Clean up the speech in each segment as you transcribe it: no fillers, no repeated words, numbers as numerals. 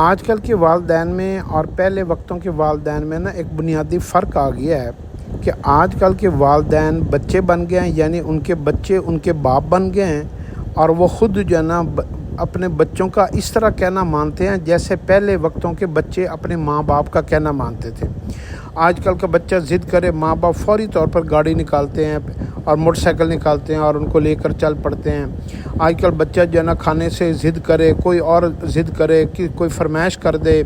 آج کل کے والدین میں اور پہلے وقتوں کے والدین میں نا ایک بنیادی فرق آ گیا ہے کہ آج کل کے والدین بچے بن گئے ہیں، یعنی ان کے بچے ان کے باپ بن گئے ہیں، اور وہ خود جو ہے نا اپنے بچوں کا اس طرح کہنا مانتے ہیں جیسے پہلے وقتوں کے بچے اپنے ماں باپ کا کہنا مانتے تھے۔ آج کل کا بچہ ضد کرے، ماں باپ فوری طور پر گاڑی نکالتے ہیں اور موٹر سائیکل نکالتے ہیں اور ان کو لے کر چل پڑتے ہیں۔ آج کل بچہ جو ہے نا کھانے سے ضد کرے، کوئی اور ضد کرے کہ کوئی فرمائش کر دے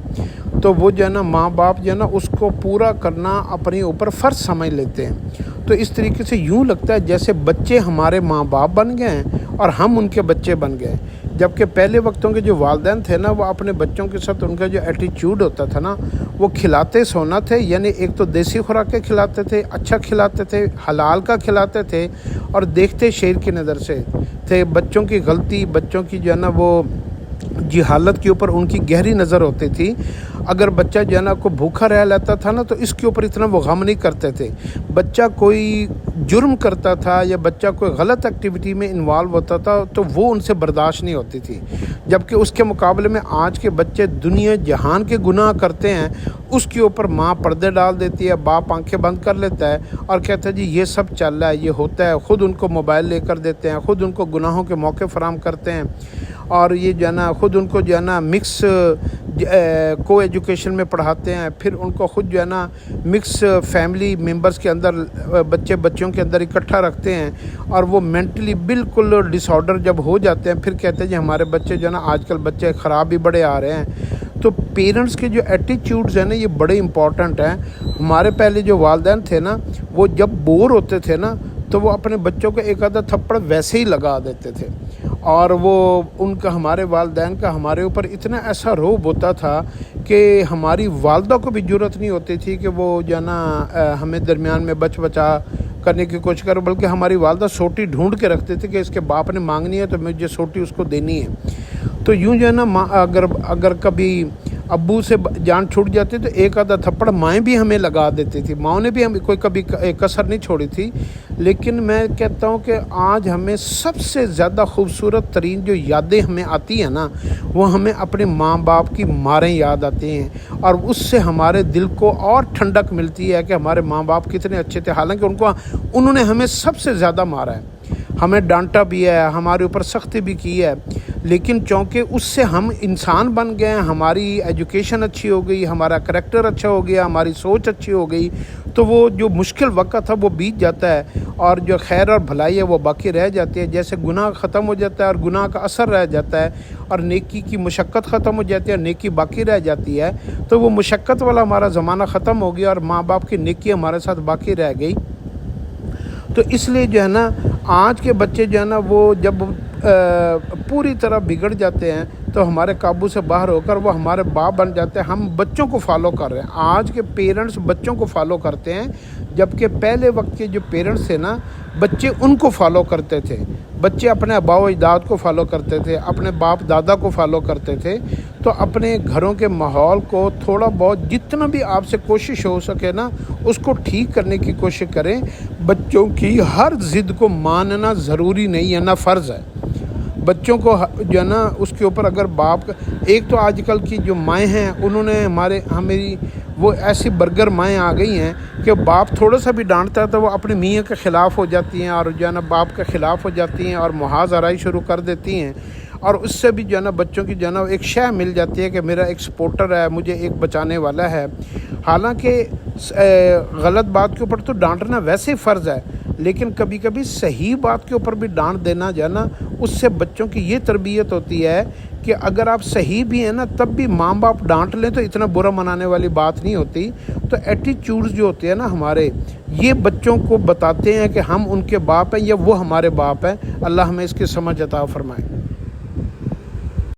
تو وہ جو ہے نا ماں باپ جو ہے نا اس کو پورا کرنا اپنے اوپر فرض سمجھ لیتے ہیں۔ تو اس طریقے سے یوں لگتا ہے جیسے بچے ہمارے ماں باپ بن گئے ہیں اور ہم ان کے بچے بن گئے، جبکہ پہلے وقتوں کے جو والدین تھے نا وہ اپنے بچوں کے ساتھ ان کا جو ایٹیچیوڈ ہوتا تھا نا وہ کھلاتے سونا تھے، یعنی ایک تو دیسی خوراکیں کھلاتے تھے، اچھا کھلاتے تھے، حلال کا کھلاتے تھے اور دیکھتے شیر کی نظر سے تھے۔ بچوں کی غلطی، بچوں کی جو ہے نا وہ جہالت کے اوپر ان کی گہری نظر ہوتی تھی۔ اگر بچہ جو ہے نا کو بھوکا رہ لیتا تھا نا تو اس کے اوپر اتنا وہ غم نہیں کرتے تھے۔ بچہ کوئی جرم کرتا تھا یا بچہ کوئی غلط ایکٹیویٹی میں انوالو ہوتا تھا تو وہ ان سے برداشت نہیں ہوتی تھی، جبکہ اس کے مقابلے میں آج کے بچے دنیا جہان کے گناہ کرتے ہیں، اس کے اوپر ماں پردے ڈال دیتی ہے، باپ آنکھیں بند کر لیتا ہے اور کہتا ہے جی یہ سب چل رہا ہے، یہ ہوتا ہے، خود ان کو موبائل لے کر دیتے ہیں، خود ان کو گناہوں کے موقع فراہم کرتے ہیں، اور یہ جو ہے نا خود ان کو جو ہے نا مکس کو ایجوکیشن میں پڑھاتے ہیں، پھر ان کو خود جو ہے نا مکس فیملی ممبرز کے اندر بچوں کے اندر اکٹھا رکھتے ہیں، اور وہ مینٹلی بالکل ڈس آرڈر جب ہو جاتے ہیں پھر کہتے ہیں جی ہمارے بچے جو ہے نا آج کل بچے خراب بھی بڑے آ رہے ہیں۔ تو پیرنٹس کے جو ایٹیچیوڈز ہیں نا یہ بڑے امپورٹنٹ ہیں۔ ہمارے پہلے جو والدین تھے نا وہ جب بور ہوتے تھے نا تو وہ اپنے بچوں کو ایک آدھا تھپڑ ویسے ہی لگا دیتے تھے، اور وہ ان کا ہمارے والدین کا ہمارے اوپر اتنا ایسا رعب ہوتا تھا کہ ہماری والدہ کو بھی جرأت نہیں ہوتی تھی کہ وہ جو ہے نا ہمیں درمیان میں بچا کرنے کی کوشش کرے، بلکہ ہماری والدہ سوٹی ڈھونڈ کے رکھتے تھے کہ اس کے باپ نے مانگنی ہے تو مجھے سوٹی اس کو دینی ہے۔ تو یوں جو ہے نا اگر کبھی ابو سے جان چھوٹ جاتی تو ایک آدھا تھپڑ مائیں بھی ہمیں لگا دیتی تھی، ماؤں نے بھی ہمیں کوئی کبھی کسر نہیں چھوڑی تھی۔ لیکن میں کہتا ہوں کہ آج ہمیں سب سے زیادہ خوبصورت ترین جو یادیں ہمیں آتی ہیں نا وہ ہمیں اپنے ماں باپ کی ماریں یاد آتی ہیں، اور اس سے ہمارے دل کو اور ٹھنڈک ملتی ہے کہ ہمارے ماں باپ کتنے اچھے تھے، حالانکہ انہوں نے ہمیں سب سے زیادہ مارا ہے، ہمیں ڈانٹا بھی ہے، ہمارے اوپر سختی بھی کی ہے، لیکن چونکہ اس سے ہم انسان بن گئے ہیں، ہماری ایجوکیشن اچھی ہو گئی، ہمارا کریکٹر اچھا ہو گیا، ہماری سوچ اچھی ہو گئی، تو وہ جو مشکل وقت تھا وہ بیت جاتا ہے اور جو خیر اور بھلائی ہے وہ باقی رہ جاتی ہے۔ جیسے گناہ ختم ہو جاتا ہے اور گناہ کا اثر رہ جاتا ہے، اور نیکی کی مشقت ختم ہو جاتی ہے اور نیکی باقی رہ جاتی ہے، تو وہ مشقت والا ہمارا زمانہ ختم ہو گیا اور ماں باپ کی نیکی ہمارے ساتھ باقی رہ گئی۔ تو اس لیے جو ہے نا آج کے بچے جو ہے نا وہ جب پوری طرح بگڑ جاتے ہیں تو ہمارے قابو سے باہر ہو کر وہ ہمارے باپ بن جاتے ہیں، ہم بچوں کو فالو کر رہے ہیں۔ آج کے پیرنٹس بچوں کو فالو کرتے ہیں، جبکہ پہلے وقت کے جو پیرنٹس تھے نا بچے ان کو فالو کرتے تھے، بچے اپنے آباء و اجداد کو فالو کرتے تھے، اپنے باپ دادا کو فالو کرتے تھے۔ تو اپنے گھروں کے ماحول کو تھوڑا بہت جتنا بھی آپ سے کوشش ہو سکے نا اس کو ٹھیک کرنے کی کوشش کریں۔ بچوں کی ہر ضد کو ماننا ضروری نہیں ہے، نہ فرض ہے۔ بچوں کو جو ہے نا اس کے اوپر اگر باپ ایک تو آج کل کی جو مائیں ہیں انہوں نے ہماری وہ ایسی برگر مائیں آ گئی ہیں کہ باپ تھوڑا سا بھی ڈانٹتا ہے تو وہ اپنے میاں کے خلاف ہو جاتی ہیں اور جو ہے نا باپ کے خلاف ہو جاتی ہیں اور محاذ آرائی شروع کر دیتی ہیں، اور اس سے بھی جو ہے نا بچوں کی جو ہے نا ایک شے مل جاتی ہے کہ میرا ایک سپورٹر ہے، مجھے ایک بچانے والا ہے۔ حالانکہ غلط بات کے اوپر تو ڈانٹنا ویسے ہی فرض ہے، لیکن کبھی کبھی صحیح بات کے اوپر بھی ڈانٹ دینا جو ہے نا اس سے بچوں کی یہ تربیت ہوتی ہے کہ اگر آپ صحیح بھی ہیں نا تب بھی ماں باپ ڈانٹ لیں تو اتنا برا منانے والی بات نہیں ہوتی۔ تو ایٹیچیوڈز جو ہوتے ہیں نا ہمارے یہ بچوں کو بتاتے ہیں کہ ہم ان کے باپ ہیں یا وہ ہمارے باپ ہیں۔ اللہ ہمیں اس کی سمجھ عطا فرمائے۔